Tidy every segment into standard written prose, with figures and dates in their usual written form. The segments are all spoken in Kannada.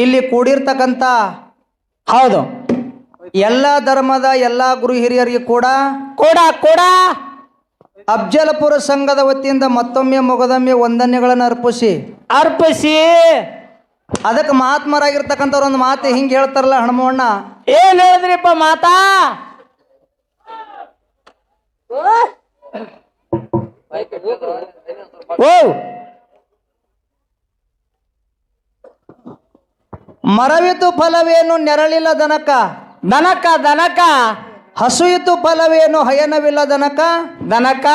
ಇಲ್ಲಿ ಕೂಡಿರ್ತಕ್ಕಂಥ ಹೌದು ಎಲ್ಲ ಧರ್ಮದ ಎಲ್ಲ ಗುರು ಹಿರಿಯರಿಗೆ ಕೂಡ ಕೂಡ ಕೂಡ ಅಫ್ಜಲಪುರ ಸಂಘದ ವತಿಯಿಂದ ಮತ್ತೊಮ್ಮೆ ಮೊಗದೊಮ್ಮೆ ವಂದನೆಗಳನ್ನು ಅರ್ಪಿಸಿ ಅರ್ಪಿಸಿ ಅದಕ್ಕೆ ಮಹಾತ್ಮರಾಗಿರ್ತಕ್ಕಂಥವ್ರು ಒಂದು ಮಾತು ಹಿಂಗೆ ಹೇಳ್ತಾರಲ್ಲ ಹನುಮಣ್ಣ, ಏನ್ ಹೇಳಿದ್ರಿಪ್ಪ ಮಾತಾ? ಓ ಮರವಿತು ಫಲವೇನು ನೆರಳಿಲ್ಲ ದನಕ, ದನಕ ದನಕ ಹಸುಯಿತು ಫಲವೇನು ಹಯನವಿಲ್ಲ ದನಕ, ದನಕ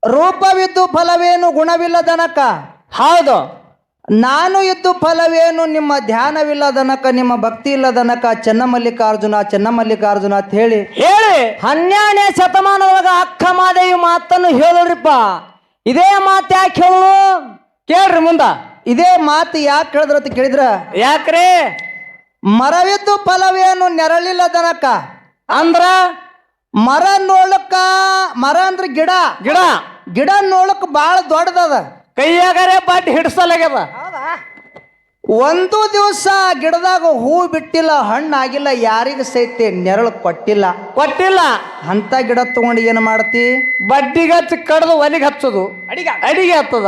ರೂಪವಿದ್ದು ಫಲವೇನು ಗುಣವಿಲ್ಲ ದನಕ, ಹೌದು ನಾನು ಇದ್ದು ಫಲವೇನು ನಿಮ್ಮ ಧ್ಯಾನವಿಲ್ಲ ದನಕ, ನಿಮ್ಮ ಭಕ್ತಿ ಇಲ್ಲ ದನಕ, ಚೆನ್ನಮಲ್ಲಿಕಾರ್ಜುನ ಚೆನ್ನಮಲ್ಲಿಕಾರ್ಜುನ ಅಂತ ಹೇಳಿ ಹೇಳಿ 12ನೇ ಶತಮಾನದೊಳಗ ಅಕ್ಕ ಮಾದೇವಿ ಮಾತನ್ನು ಹೇಳಿದ್ರಿಪ್ಪ. ಇದೇ ಮಾತು ಯಾಕೆ ಹೇಳು ಕೇಳ್ರಿ ಮುಂದ. ಇದೇ ಮಾತು ಯಾಕೆ ಹೇಳಿದ್ರ ಅಂತ ಕೇಳಿದ್ರ, ಯಾಕ್ರಿ? ಮರವಿದ್ದು ಫಲವೇನು ನೆರಳಿಲ್ಲ ದನಕ ಅಂದ್ರ ಮರ ನೋಳಕ್ಕ, ಮರ ಅಂದ್ರೆ ಗಿಡ, ಗಿಡ ಗಿಡ ನೋಳಕ್ ಬಾಳ ದೊಡ್ಡದದ, ಕೈಯಾಗರೆ ಬಟ್ ಹಿಡಿಸಲಾಗ್ಯದ. ಒಂದು ದಿವಸ ಗಿಡದಾಗ ಹೂ ಬಿಟ್ಟಿಲ್ಲ, ಹಣ್ಣಾಗಿಲ್ಲ, ಯಾರಿಗ ಸೈತೆ ನೆರಳು ಕೊಟ್ಟಿಲ್ಲ. ಕೊಟ್ಟಿಲ್ಲ ಅಂತ ಗಿಡ ತಗೊಂಡು ಏನು ಮಾಡ್ತಿ? ಬಡ್ಡಿಗೆ ಹಚ್ಚಿ ಕಡ್ದು ಒಲಿಗೆ ಹಚ್ಚೋದು, ಅಡಿಗೆ ಹತ್ತದ.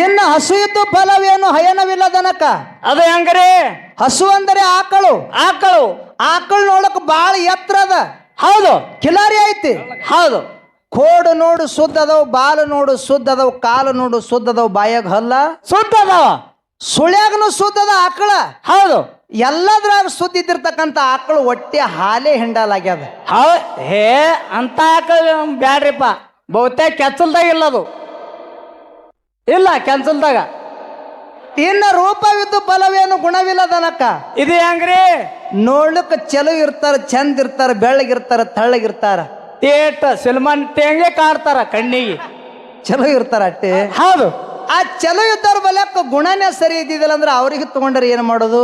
ಇನ್ನು ಹಸು ಇದ್ದು ಫಲವೇನು ಹಯನವಿಲ್ಲ ದನಕ, ಅದು ಹೆಂಗ್ರಿ? ಹಸು ಅಂದರೆ ಆಕಳು, ಆಕಳು ಆಕಳು ನೋಡಕ್ ಬಾಳ ಎತ್ತರ ಅದ, ಹೌದು ಕಿಲಾರಿ ಐತಿ. ಹೌದು ಕೋಡು ನೋಡು ಸುದ್ದ ಅದಾವ, ಬಾಲು ನೋಡು ಸುದ್ದ ಅದಾವ, ಕಾಲು ನೋಡು ಸುದ್ದ ಅದಾವ, ಬಾಯಾಗ ಹಲ್ಲ ಸುದ್ದ ಅದಾವ, ಸುಳ್ಯಾಗನು ಸುದ್ದ ಅದ ಆಕಳ. ಹೌದು ಎಲ್ಲದ್ರಾಗ ಸುದ್ದ ಇದ್ದಿರ್ತಕ್ಕಂಥ ಆಕಳು ಹೊಟ್ಟೆ ಹಾಲೇ ಹಿಂಡಲಾಗ್ಯದ. ಹೌದ್ ಹೇ ಅಂತ ಆಕಳು ಬ್ಯಾಡ್ರಿಪ್ಪ. ಬಹುತೇಕ ಕೆಚ್ಚಲ್ದಾಗ ಇಲ್ಲ ಅದು, ಇಲ್ಲ ಕೆಲ್ಸಲ್ದಾಗ. ಇನ್ನ ರೂಪವಿದ್ದು ಫಲವೇನು ಗುಣವಿಲ್ಲ ದನಕ, ಇದು ಹೆಂಗ್ರಿ? ನೋಡ್ಲಿಕ್ಕೆ ಚಲೋ ಇರ್ತಾರ, ಚಂದ ಇರ್ತಾರ, ಬೆಳ್ಳಗಿರ್ತಾರ, ತಳ್ಳಗಿರ್ತಾರ, ಏಟ್ ಸಿಲ್ಮಾನ್ ತೆಂಗೆ ಕಾಡ್ತಾರ ಕಣ್ಣಿಗೆ, ಚಲೋ ಇರ್ತಾರ ಅಟ್ಟೆ. ಹೌದು ಆ ಚಲೋ ಇದ್ದವ್ರ ಬಲ್ಯಾಕ ಗುಣನೇ ಸರಿ ಇದ್ದಿದ್ದಿಲ್ಲ ಅಂದ್ರೆ ಅವ್ರಿಗೆ ತಗೊಂಡ್ರೆ ಏನು ಮಾಡೋದು?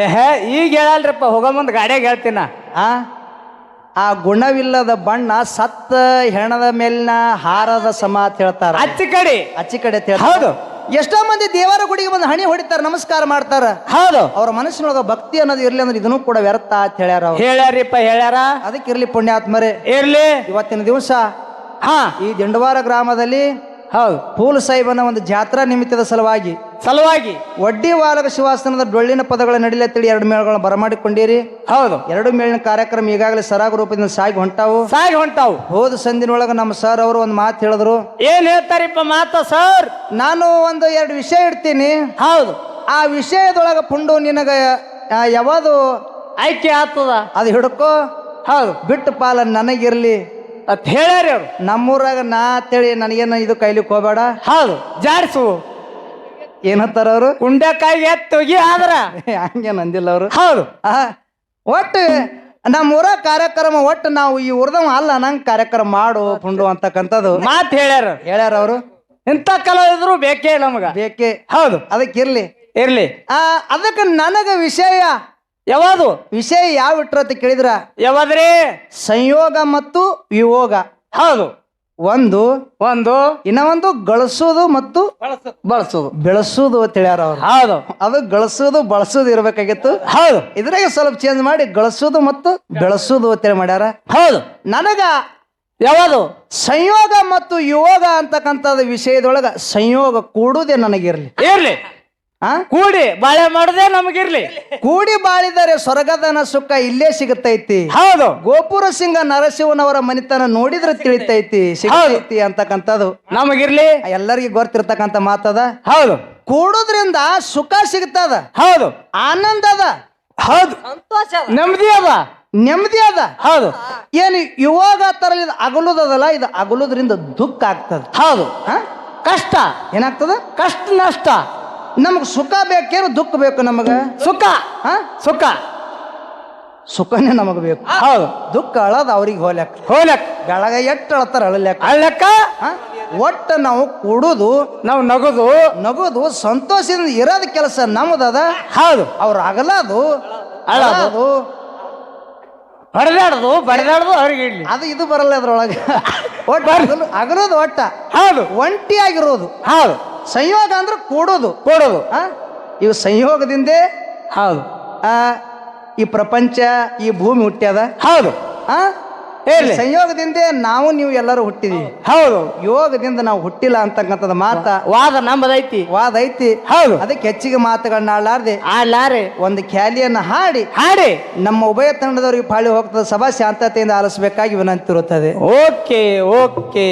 ಏಹೇ ಈಗ ಹೇಳಲ್ರಿಪ್ಪ, ಹೋಗೋ ಮುಂದೆ ಗಾಡಿಯಾಗ ಹೇಳ್ತೀನ. ಆ ಗುಣವಿಲ್ಲದ ಬಣ್ಣ ಸತ್ತ ಹೆಣದ ಮೇಲಿನ ಹಾರದ ಸಮ ಅಂತ ಹೇಳ್ತಾರ, ಅಚ್ಚಿ ಕಡೆ ಅಚ್ಚಿ ಕಡೆ ಅಂತ ಹೇಳ್ತಾರ. ಹೌದು. ಎಷ್ಟೋ ಮಂದಿ ದೇವರ ಗುಡಿಗೆ ಬಂದು ಹಣಿ ಹೊಡಿತಾರ, ನಮಸ್ಕಾರ ಮಾಡ್ತಾರ, ಹೌದು. ಅವ್ರ ಮನಸ್ಸಿನೊಳಗ ಭಕ್ತಿ ಅನ್ನೋದು ಇರ್ಲಿ ಅಂದ್ರೆ ಇದನ್ನು ಕೂಡ ವ್ಯರ್ಥ ಅಂತ ಹೇಳ್ಯಾರ ಅವ್ರು. ಹೇಳ್ಯಾರಿಪ್ಪ ಹೇಳ್ಯಾರ. ಅದಕ್ಕೆ ಇರ್ಲಿ ಪುಣ್ಯಾತ್ಮರೇ, ಇರ್ಲಿ. ಇವತ್ತಿನ ದಿವಸ ಹಾ ಈ ದಿಂಡವಾರ ಗ್ರಾಮದಲ್ಲಿ ಹೌದು ಫೂಲ್ ಸಾಹಿಬನ ಒಂದು ಜಾತ್ರಾ ನಿಮಿತ್ತದ ಸಲುವಾಗಿ ವಡ್ಡಿ ವಾಲಕ ಶಿವಾಸನದ ಡೊಳ್ಳಿನ ಪದಗಳ ನಡಿಲೆತ್ತಡಿ 2 ಮೇಳಗಳನ್ನು ಬರಮಾಡಿಕೊಂಡಿರಿ. ಹೌದು, 2 ಮೇಳಿನ ಕಾರ್ಯಕ್ರಮ ಈಗಾಗಲೇ ಸರಾಗ ರೂಪದಿಂದ ಸಾಗಿ ಹೊಂಟಾವು. ಹೋದ ಸಂದಿನೊಳಗ ನಮ್ಮ ಸರ್ ಅವರು ಒಂದು ಮಾತು ಹೇಳಿದ್ರು. ಏನ್ ಹೇಳ್ತಾರಿಪ್ಪ ಮಾತ ಸರ್? ನಾನು ಒಂದು 2 ವಿಷಯ ಇಡ್ತೀನಿ, ಹೌದು, ಆ ವಿಷಯದೊಳಗ ಪುಂಡು ನಿನಗ ಯಾವುದು ಆಯ್ಕೆ ಆಗ್ತದ ಅದು ಹಿಡ್ಕೋ, ಹೌದು, ಬಿಟ್ಟು ಪಾಲ ನನಗಿರ್ಲಿ ಅತ್ ಹೇಳ್ಯಾರಿ ಅವ್ರು. ನಮ್ಮೂರಾಗ ನಾ ಅಂತೇಳಿ ನನಗೇನ ಇದು ಕೈಲಿಕ್ಕೆ ಹೋಗಬೇಡ. ಹೌದು, ಜಾಡ್ಸು ಏನಂತಾರ ಅವರು? ಕುಂಡಕಾಯಿ ಎತ್ತೋಗಿ ಆದ್ರ ಹಂಗೇನ್ ಅಂದಿಲ್ಲ ಅವರು. ಹೌದು, ಒಟ್ಟು ನಮ್ಮೂರ ಕಾರ್ಯಕ್ರಮ, ಒಟ್ಟು ನಾವು ಈ ಊರ್ದವ ಅಲ್ಲ ನಂಗೆ ಕಾರ್ಯಕ್ರಮ ಮಾಡು ಪುಂಡು ಅಂತಕ್ಕಂಥದ್ದು ಮಾತು ಹೇಳ್ಯಾರ ಅವರು. ಇಂಥ ಕಲಾವಿದ್ರು ಬೇಕೇ ನಮಗ, ಬೇಕೇ. ಹೌದು, ಅದಕ್ಕೆ ಇರ್ಲಿ. ಅದಕ್ಕೆ ನನಗ ವಿಷಯ ಯಾವುದು ವಿಷಯ ಯಾವ ಇಟ್ರ ಅಂತ ಕೇಳಿದ್ರ, ಯಾವಾದ್ರಿ? ಸಂಯೋಗ ಮತ್ತು ವಿಯೋಗ. ಹೌದು, ಒಂದು ಇನ್ನ ಒಂದು ಗಳಿಸೋದು ಮತ್ತು ಬೆಳೆಸೋದು ಅಂತ ಹೇಳ್ಯಾರ ಅವ್ರು. ಹೌದು, ಅದು ಗಳಿಸೋದು ಬಳಸೋದು ಇರ್ಬೇಕಾಗಿತ್ತು. ಹೌದು, ಇದ್ರಾಗ ಸ್ವಲ್ಪ ಚೇಂಜ್ ಮಾಡಿ ಗಳಿಸೋದು ಮತ್ತು ಬೆಳೆಸೋದು ಅಂತೇಳಿ ಮಾಡ್ಯಾರ. ಹೌದು, ನನಗ ಯಾವುದು ಸಂಯೋಗ ಮತ್ತು ಯೋಗ ಅಂತಕ್ಕಂಥದ್ದು ವಿಷಯದೊಳಗ ಸಂಯೋಗ ಕೂಡುವುದೇ ನನಗಿರ್ಲಿ. ಇರ್ಲಿ, ಕೂಡಿ ಬಾಳೆ ಮಾಡುದೇ ನಮಗಿರ್ಲಿ. ಕೂಡಿ ಬಾಳಿದರೆ ಸ್ವರ್ಗದನ ಸುಖ ಇಲ್ಲೇ ಸಿಗುತ್ತೈತಿ. ಹೌದು, ಗೋಪುರ ಸಿಂಗ ನರಸಿಂಹನವರ ಮನಿತನ ನೋಡಿದ್ರೆ ತಿಳಿತೈತಿ, ಸಿಗತೈತಿ ಅಂತಕ್ಕಂಥದ್ದು ನಮಗಿರ್ಲಿ. ಎಲ್ಲರಿಗೂ ಗೊತ್ತಿರ್ತಕ್ಕಂಥ ಮಾತದ. ಹೌದು, ಕೂಡುದ್ರಿಂದ ಸುಖ ಸಿಗ್ತದ, ಹೌದು, ಆನಂದ ಅದ, ಹೌದು, ನೆಮ್ಮದಿ ಅದ. ಹೌದು, ಏನು ಇವಾಗ ತರ ಇದು ಅಗಲುದಲ್ಲ, ಇದು ಅಗಲುದ್ರಿಂದ ದುಃಖ ಆಗ್ತದ. ಹೌದು, ಕಷ್ಟ ಏನಾಗ್ತದ? ಕಷ್ಟ ನಷ್ಟ. ನಮಗ್ ಸುಖ ಬೇಕೇನು ದುಃಖ ಬೇಕು? ನಮಗ ಸುಖ ಸುಖನೇ ನಮಗ್ ಬೇಕು. ಹೌದು, ದುಃಖ ಅಳದ ಅವ್ರಿಗೆ ಹೋಗ್ಲಕ್ ಬೆಳಗ ಎಟ್ಟು ಅಳತಾರ ಅಳ್ಳಕ್ಕ. ಒಟ್ಟು ನಾವು ಕೂಡುದು, ನಾವು ನಗುದು ಸಂತೋಷದಿಂದ ಇರೋದ ಕೆಲಸ ನಮ್ದದ. ಹೌದು, ಅವ್ರ ಅಗಲದು ಅಳದು ಬಡದಾಡೋದು ಅವ್ರಿಗೆ ಇಡ್ಲಿ, ಅದು ಇದು ಬರಲ್ಲ ಅದ್ರೊಳಗೆ. ಅಗಲೋದು ಒಟ್ಟ. ಹೌದು, ಒಂಟಿಯಾಗಿರೋದು. ಹೌದು, ಸಂಯೋಗ ಅಂದ್ರೆ ಕೂಡೋದು. ಇವು ಸಂಯೋಗದಿಂದೇ ಹೌದು ಆ ಈ ಪ್ರಪಂಚ ಈ ಭೂಮಿ ಹುಟ್ಟ್ಯದ. ಹೌದು ಆ ಹೇಳಿ ಸಂಯೋಗದಿಂದೇ ನಾವು ನೀವು ಎಲ್ಲರೂ ಹುಟ್ಟಿದೀವಿ. ಹೌದು ಯೋಗದಿಂದ ನಾವು ಹುಟ್ಟಿಲ್ಲ ಅಂತಕ್ಕಂಥದ್ದು ಮಾತ ವಾದ ನಮ್ಮದೈತಿ. ವಾದ ಐತಿ. ಹೌದು ಅದಕ್ಕೆ ಹೆಚ್ಚಿಗೆ ಮಾತುಗಳನ್ನ ಆಡಲಾರ್ದೆ ಆಡ್ಲಾರೆ ಒಂದು ಖ್ಯಾಲಿಯನ್ನ ಹಾಡಿ ಹಾಡಿ ನಮ್ಮ ಉಭಯ ತಂಡದವರಿಗೆ ಪಾಳಿ ಹೋಗ್ತದೆ. ಸಭಾ ಶಾಂತತೆಯಿಂದ ಆಲಿಸಬೇಕಾಗಿ ವಿನಂತಿ ಇರುತ್ತದೆ. Okay okay